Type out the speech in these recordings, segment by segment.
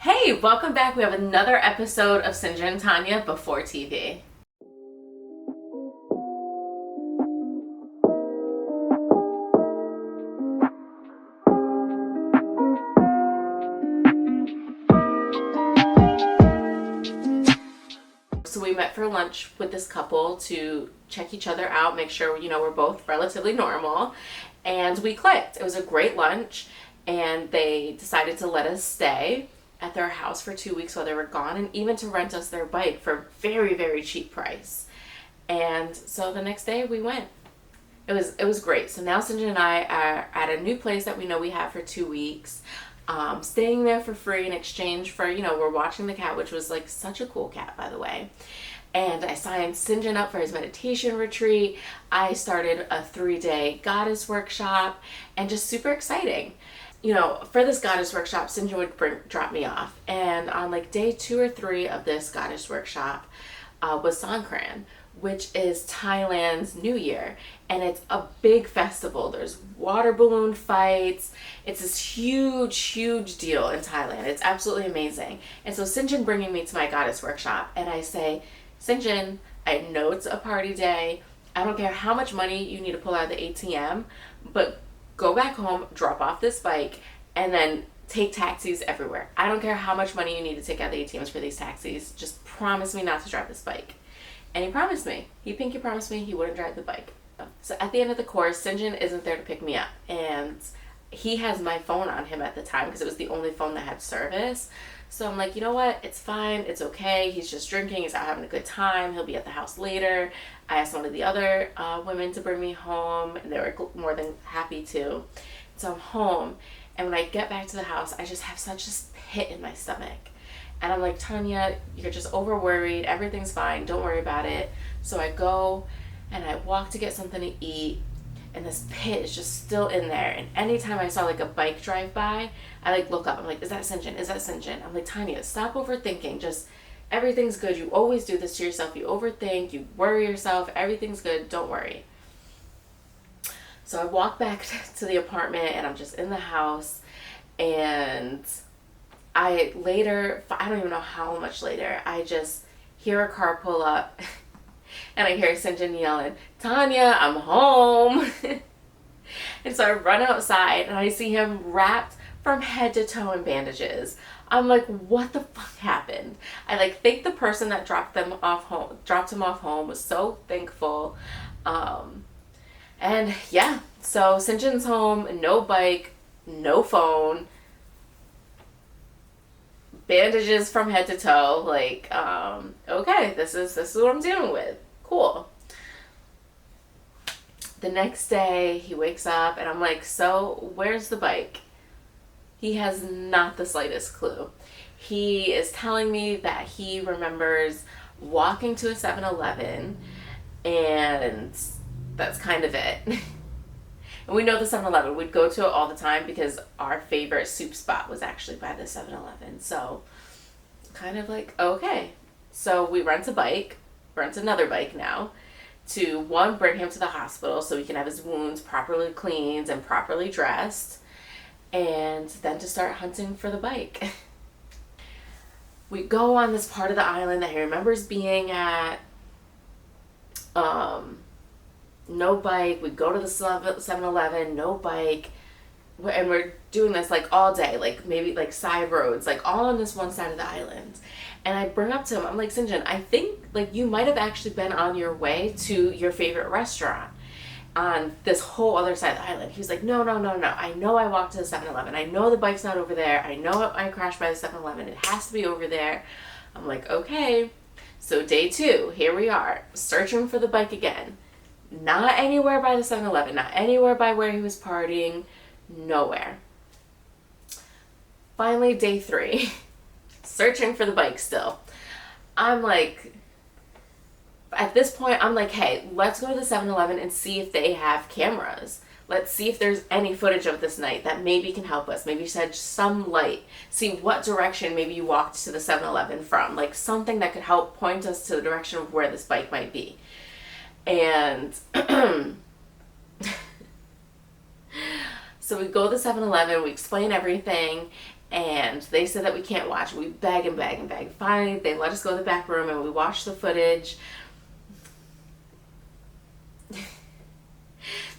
Hey, welcome back. We have another episode of Syngin and Tania Before TV. So we met for lunch with this couple to check each other out, make sure, we're both relatively normal, and we clicked. It was a great lunch, and they decided to let us stay at their house for 2 weeks while they were gone, and even to rent us their bike for a very, very cheap price. And so the next day we went. It was great. So now Sinjin and I are at a new place that we know we have for 2 weeks, staying there for free in exchange for, we're watching the cat, which was like such a cool cat, by the way. And I signed Sinjin up for his meditation retreat. I started a 3-day goddess workshop, and just super exciting. For this goddess workshop, Sinjin would drop me off. And on like day 2 or 3 of this goddess workshop was Songkran, which is Thailand's New Year. And it's a big festival. There's water balloon fights. It's this huge, huge deal in Thailand. It's absolutely amazing. And so Sinjin bringing me to my goddess workshop, and I say, Sinjin, I know it's a party day. I don't care how much money you need to pull out of the ATM, but go back home, drop off this bike, and then take taxis everywhere. I don't care how much money you need to take out of the ATMs for these taxis. Just promise me not to drive this bike. And he promised me. He pinky promised me he wouldn't drive the bike. So at the end of the course, Sinjin isn't there to pick me up. And he has my phone on him at the time because it was the only phone that had service. So I'm like, you know what? It's fine. It's okay. He's just drinking. He's out having a good time. He'll be at the house later. I asked one of the other women to bring me home, and they were more than happy to. So I'm home. And when I get back to the house, I just have such a pit in my stomach. And I'm like, Tania, you're just over worried. Everything's fine. Don't worry about it. So I go and I walk to get something to eat, and this pit is just still in there. And anytime I saw like a bike drive by, I like look up. I'm like, is that Sinjin? Is that Sinjin? I'm like, Tania, stop overthinking. Just everything's good. You always do this to yourself. You overthink. You worry yourself. Everything's good. Don't worry. So I walk back to the apartment, and I'm just in the house, and I don't even know how much later, I just hear a car pull up, and I hear Sinjin yelling, Tania, I'm home. And so I run outside, and I see him wrapped from head to toe in bandages. I'm like, what the fuck happened? I think the person that dropped him off home was so thankful. And yeah, so Sinjin's home, no bike, no phone, bandages from head to toe. Okay, this is what I'm dealing with. Cool. The next day he wakes up, and I'm like, so where's the bike? He has not the slightest clue. He is telling me that he remembers walking to a 7-Eleven, and that's kind of it. And we know the 7-Eleven. We'd go to it all the time because our favorite soup spot was actually by the 7-Eleven. So kind of like, okay. So we rent another bike now to, one, bring him to the hospital so he can have his wounds properly cleaned and properly dressed, and then to start hunting for the bike. We go on this part of the island that he remembers being at. No bike. We go to the 7-Eleven, no bike. And we're doing this all day, maybe side roads, all on this one side of the island. And I bring up to him, I'm like, Sinjin, I think you might have actually been on your way to your favorite restaurant on this whole other side of the island. He was like, no. I know I walked to the 7-Eleven. I know the bike's not over there. I know I crashed by the 7-Eleven. It has to be over there. I'm like, okay. So day 2, here we are, searching for the bike again. Not anywhere by the 7-Eleven, not anywhere by where he was partying, nowhere. Finally, day 3, searching for the bike still. I'm like, at this point, I'm like, hey, let's go to the 7-Eleven and see if they have cameras. Let's see if there's any footage of this night that maybe can help us. Maybe shed some light. See what direction maybe you walked to the 7-Eleven from. Something that could help point us to the direction of where this bike might be. And so we go to the 7-Eleven, we explain everything, and they said that we can't watch. We beg and beg and beg. Finally, they let us go to the back room and we watched the footage.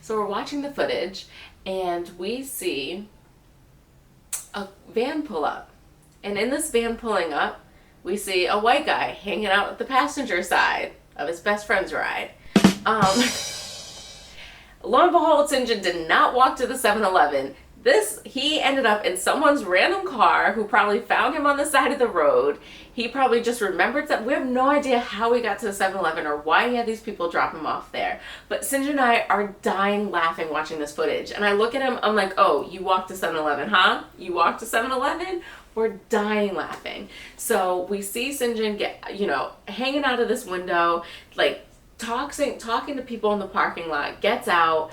So we're watching the footage and we see a van pull up. And in this van pulling up, we see a white guy hanging out at the passenger side of his best friend's ride. Lo and behold, Syngin did not walk to the 7-Eleven. He ended up in someone's random car who probably found him on the side of the road. He probably just remembered that. We have no idea how he got to the 7-Eleven or why he had these people drop him off there. But Syngin and I are dying laughing watching this footage. And I look at him, I'm like, oh, you walked to 7-Eleven, huh? You walked to 7-Eleven? We're dying laughing. So we see Syngin get, hanging out of this window, like talking to people in the parking lot, gets out,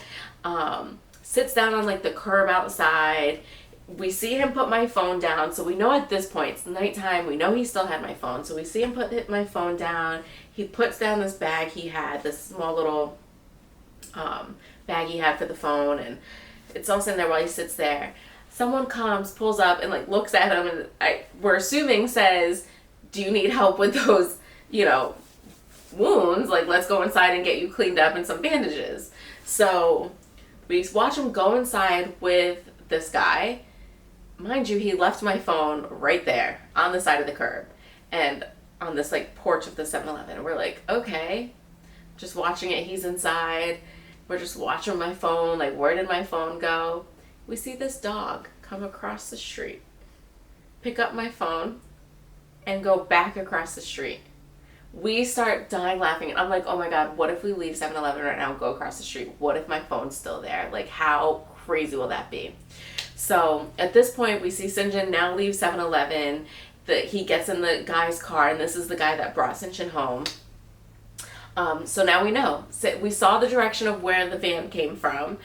sits down on like the curb outside. We see him put my phone down, so we know at this point it's nighttime. We know he still had my phone, so we see him put my phone down. He puts down this bag he had, this small little bag he had for the phone, and it's all sitting there while he sits there. Someone comes, pulls up, and like looks at him, and we're assuming says, "Do you need help with those, wounds? Like, let's go inside and get you cleaned up and some bandages." So we watch him go inside with this guy. Mind you, he left my phone right there on the side of the curb and on this like porch of the 7-Eleven. We're like, okay, just watching it. He's inside. We're just watching my phone. Like, where did my phone go? We see this dog come across the street, pick up my phone, and go back across the street. We start dying laughing, and I'm like, oh my God, what if we leave 7-Eleven right now and go across the street? What if my phone's still there? Like, how crazy will that be? So at this point, we see Syngin now leave 7-Eleven. He gets in the guy's car, and this is the guy that brought Syngin home. So now we know. So we saw the direction of where the van came from.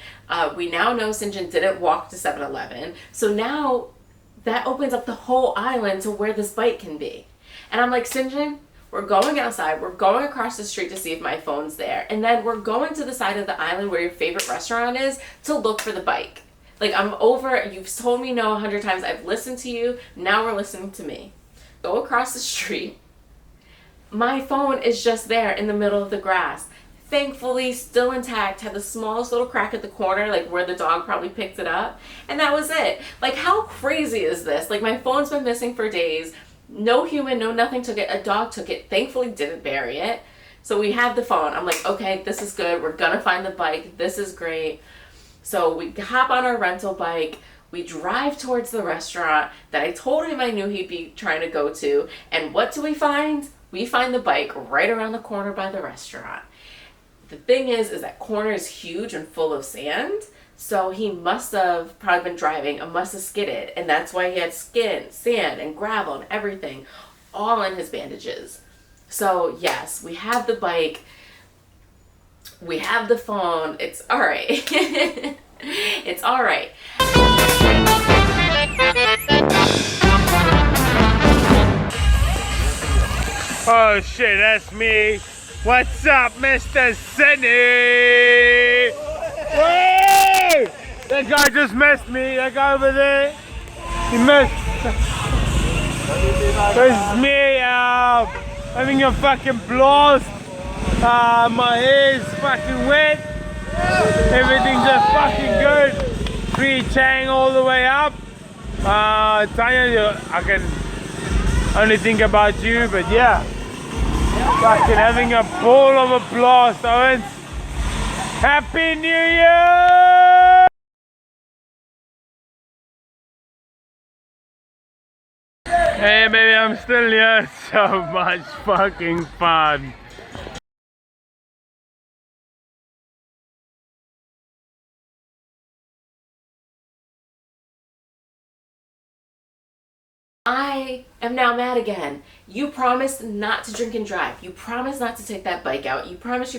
We now know Syngin didn't walk to 7-Eleven. So now that opens up the whole island to where this bike can be. And I'm like, Syngin, we're going outside. We're going across the street to see if my phone's there. And then we're going to the side of the island where your favorite restaurant is to look for the bike. Like, I'm over. You've told me no 100 times. I've listened to you. Now we're listening to me. Go across the street. My phone is just there in the middle of the grass. Thankfully, still intact, had the smallest little crack at the corner, like where the dog probably picked it up. And that was it. Like, how crazy is this? Like, my phone's been missing for days. No human, no nothing took it. A dog took it. Thankfully, didn't bury it. So we have the phone. I'm like, okay, this is good. We're gonna find the bike. This is great. So we hop on our rental bike. We drive towards the restaurant that I told him I knew he'd be trying to go to. And what do we find? We find the bike right around the corner by the restaurant. The thing is that corner is huge and full of sand. So he must have probably been driving and must have skidded. And that's why he had sand, and gravel and everything all in his bandages. So yes, we have the bike. We have the phone. It's all right. It's all right. Oh shit, that's me. What's up, Mr. Sydney? Whoa! That guy just missed me. That guy over there. He missed. It's me having a fucking blast. My hair's fucking wet. Everything's just fucking good. Free Chang all the way up. Tanya, I can only think about you, but yeah. Fucking having a ball of a blast, Owens. Happy New Year! Hey baby, I'm still here. So much fucking fun. I am now mad again. You promised not to drink and drive. You promised not to take that bike out. You promised.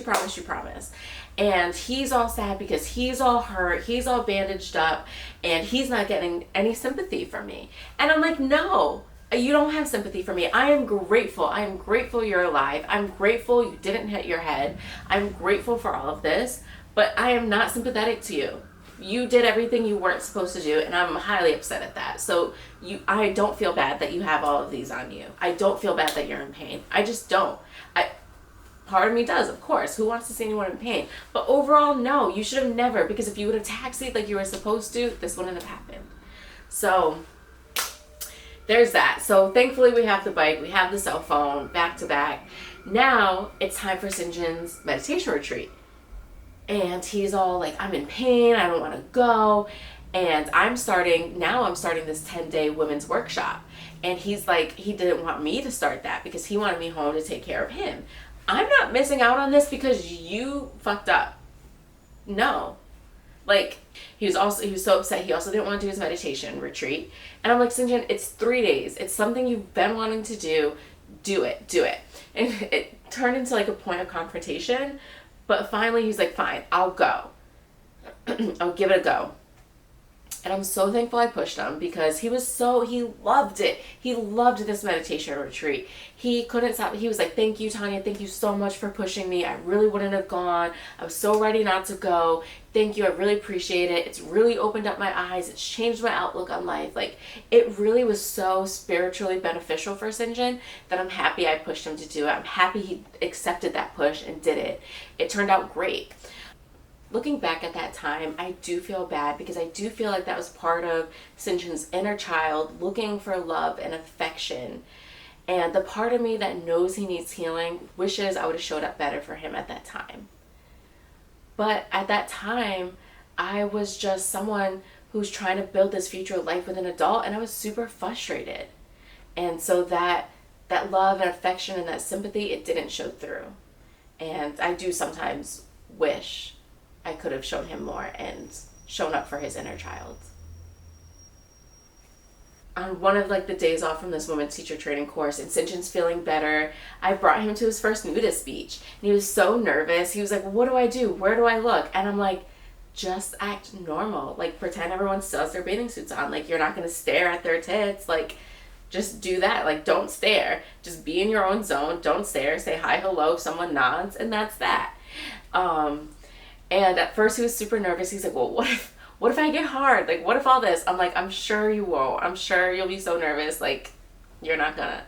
And he's all sad because he's all hurt. He's all bandaged up and he's not getting any sympathy from me. And I'm like, no, you don't have sympathy for me. I am grateful. I am grateful you're alive. I'm grateful you didn't hit your head. I'm grateful for all of this, but I am not sympathetic to you. you did everything you weren't supposed to do, and I'm highly upset at that. So I don't feel bad that you have all of these on you. I don't feel bad that you're in pain. I just don't. Part of me does, of course. Who wants to see anyone in pain? But overall, no, you should have never, because if you would have taxied like you were supposed to, this wouldn't have happened. So there's that. So thankfully we have the bike, we have the cell phone, back to back. Now it's time for Syngin meditation retreat. And he's all like, I'm in pain, I don't want to go. And I'm starting this 10-day women's workshop. And he's like, he didn't want me to start that because he wanted me home to take care of him. I'm not missing out on this because you fucked up. No. Like, he was so upset. He also didn't want to do his meditation retreat. And I'm like, Syngin, it's 3 days. It's something you've been wanting to do. Do it. And it turned into like a point of confrontation. But finally he's like, fine, I'll go. I'll give it a go. And I'm so thankful I pushed him because he loved it. He loved this meditation retreat. He couldn't stop. He was like, thank you, Tania. Thank you so much for pushing me. I really wouldn't have gone. I was so ready not to go. Thank you. I really appreciate it. It's really opened up my eyes. It's changed my outlook on life. Like, it really was so spiritually beneficial for Syngin that I'm happy I pushed him to do it. I'm happy he accepted that push and did it. It turned out great. Looking back at that time, I do feel bad because I do feel like that was part of Syngin's inner child looking for love and affection. And the part of me that knows he needs healing wishes I would have showed up better for him at that time. But at that time, I was just someone who's trying to build this future life with an adult, and I was super frustrated. And so that love and affection and that sympathy, it didn't show through. And I do sometimes wish I could have shown him more and shown up for his inner child. On one of like the days off from this women's teacher training course, and Syngin's feeling better, I brought him to his first Nude speech. And he was so nervous. He was like, what do I do? Where do I look? And I'm like, just act normal. Like, pretend everyone still has their bathing suits on. Like, you're not going to stare at their tits. Like, just do that. Like, don't stare. Just be in your own zone. Don't stare. Say hi, hello, if someone nods, and that's that. And at first he was super nervous. He's like, well, what if I get hard? Like, what if all this? I'm like, I'm sure you won't. I'm sure you'll be so nervous. Like, you're not gonna.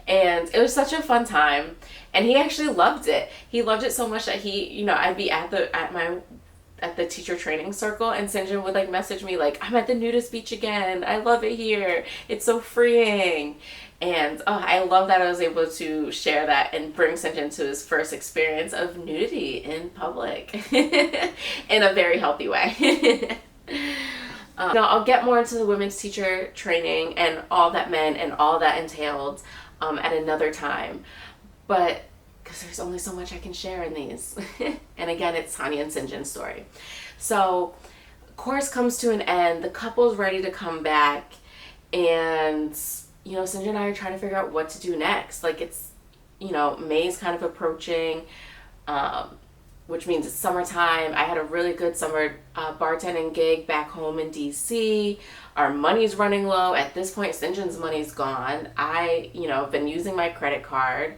And it was such a fun time. And he actually loved it. He loved it so much that he, I'd be at the teacher training circle, and Syngin would like message me like, I'm at the Nude speech again. I love it here. It's so freeing. And I love that I was able to share that and bring Syngin to his first experience of nudity in public in a very healthy way. I'll get more into the women's teacher training and all that meant and all that entailed at another time. But because there's only so much I can share in these. And again, it's Tania and Syngin's story. So course comes to an end. The couple's ready to come back. And Syngin and I are trying to figure out what to do next. Like, it's, May's kind of approaching, which means it's summertime. I had a really good summer bartending gig back home in DC. Our money's running low. At this point, Syngin's money's gone. I, have been using my credit card.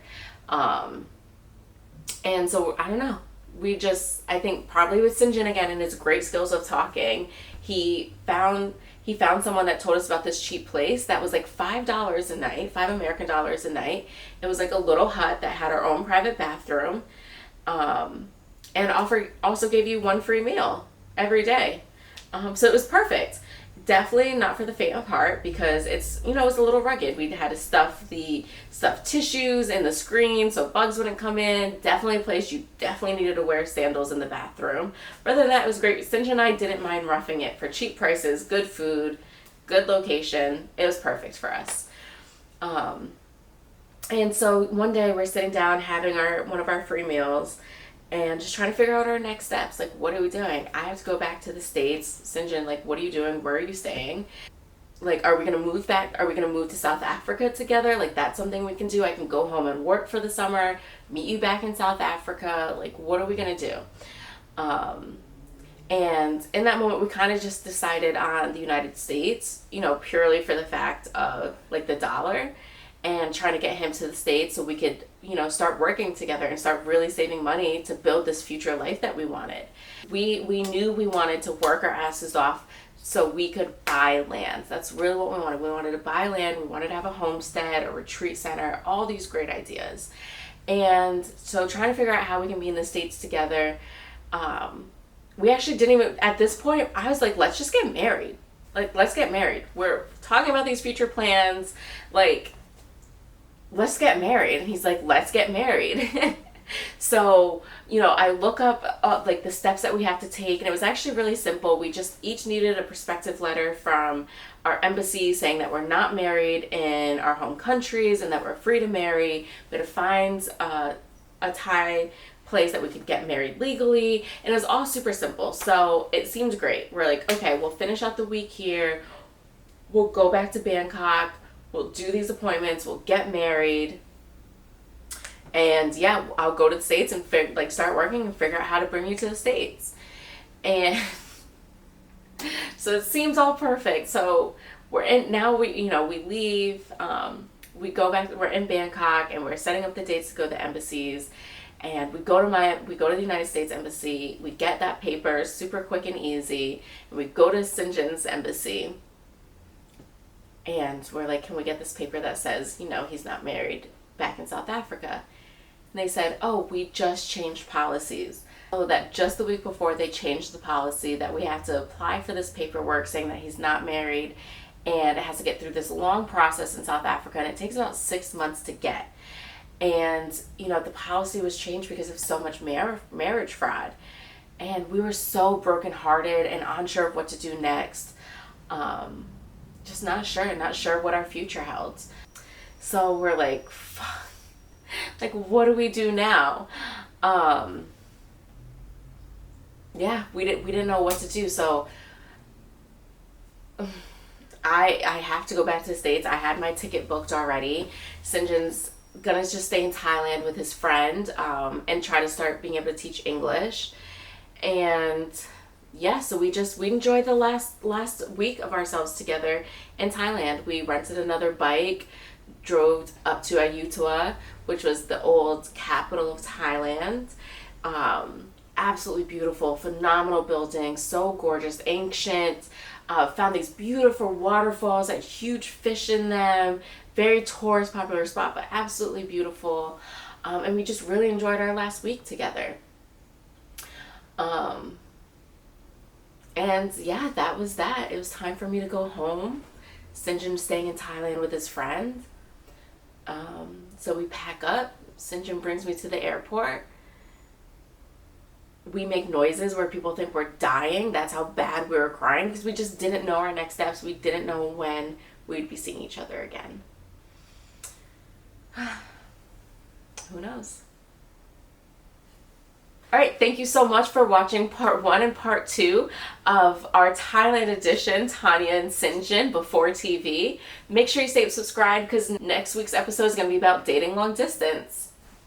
And so, I don't know. I think probably with Syngin again and his great skills of talking, he found someone that told us about this cheap place that was like $5 a night, $5 American dollars a night. It was like a little hut that had our own private bathroom, and also gave you one free meal every day. So it was perfect. Definitely not for the faint of heart because it's, it was a little rugged. We had to stuff the stuffed tissues in the screen so bugs wouldn't come in. Definitely a place you definitely needed to wear sandals in the bathroom. But other than that, it was great. Syngin and I didn't mind roughing it for cheap prices, good food, good location. It was perfect for us. And so one day we're sitting down having one of our free meals and just trying to figure out our next steps. Like, what are we doing? I have to go back to the States. Syngin, like, what are you doing? Where are you staying? Like, are we going to move back? Are we going to move to South Africa together? Like, that's something we can do. I can go home and work for the summer, meet you back in South Africa. Like, what are we going to do? And in that moment, we kind of just decided on the United States, purely for the fact of, like, the dollar. and trying to get him to the States so we could, you know, start working together and start really saving money to build this future life that we wanted. We knew we wanted to work our asses off so we could buy land. That's really what we wanted. We wanted to buy land. We wanted to have a homestead, a retreat center, all these great ideas. And so trying to figure out how we can be in the States together. We actually didn't even, at this point, I was like, let's just get married. Like, let's get married. We're talking about these future plans. Like, let's get married. And he's like, let's get married. So, you know, I look up like the steps that we have to take, and it was actually really simple. We just each needed a prospective letter from our embassy saying that we're not married in our home countries and that we're free to marry. We had to find a Thai place that we could get married legally, and it was all super simple. So it seemed great. We're like, okay, we'll finish out the week here. We'll go back to Bangkok. We'll do these appointments. We'll get married. And yeah, I'll go to the States and start working and figure out how to bring you to the States. And so it seems all perfect. So we're in now. We leave. We go back. We're in Bangkok and we're setting up the dates to go to the embassies. And we go to the United States Embassy. We get that paper super quick and easy. And we go to Syngin embassy. And we're like, can we get this paper that says, you know, he's not married back in South Africa? And they said, oh, we just changed policies. So that just the week before they changed the policy that we have to apply for this paperwork saying that he's not married, and it has to get through this long process in South Africa, and it takes about 6 months to get. And, you know, the policy was changed because of so much marriage fraud. And we were so brokenhearted and unsure of what to do next. Just not sure what our future held. So we're like, fuck. Like, what do we do now? Yeah, we didn't know what to do. So I have to go back to the States. I had my ticket booked already. Syngin gonna just stay in Thailand with his friend and try to start being able to teach English. And yeah, so we enjoyed the last week of ourselves together in Thailand. We rented another bike, drove up to Ayutthaya, which was the old capital of Thailand. Absolutely beautiful, phenomenal buildings, so gorgeous, ancient. Found these beautiful waterfalls that had huge fish in them. Very tourist popular spot, but absolutely beautiful. And we just really enjoyed our last week together. And yeah, that was that. It was time for me to go home. Syngin staying in Thailand with his friend. So we pack up. Syngin brings me to the airport. We make noises where people think we're dying. That's how bad we were crying, because we just didn't know our next steps. We didn't know when we'd be seeing each other again. Who knows? All right, thank you so much for watching part 1 and part 2 of our Thailand edition, Tania and Syngin before TV. Make sure you stay subscribed, because next week's episode is going to be about dating long distance.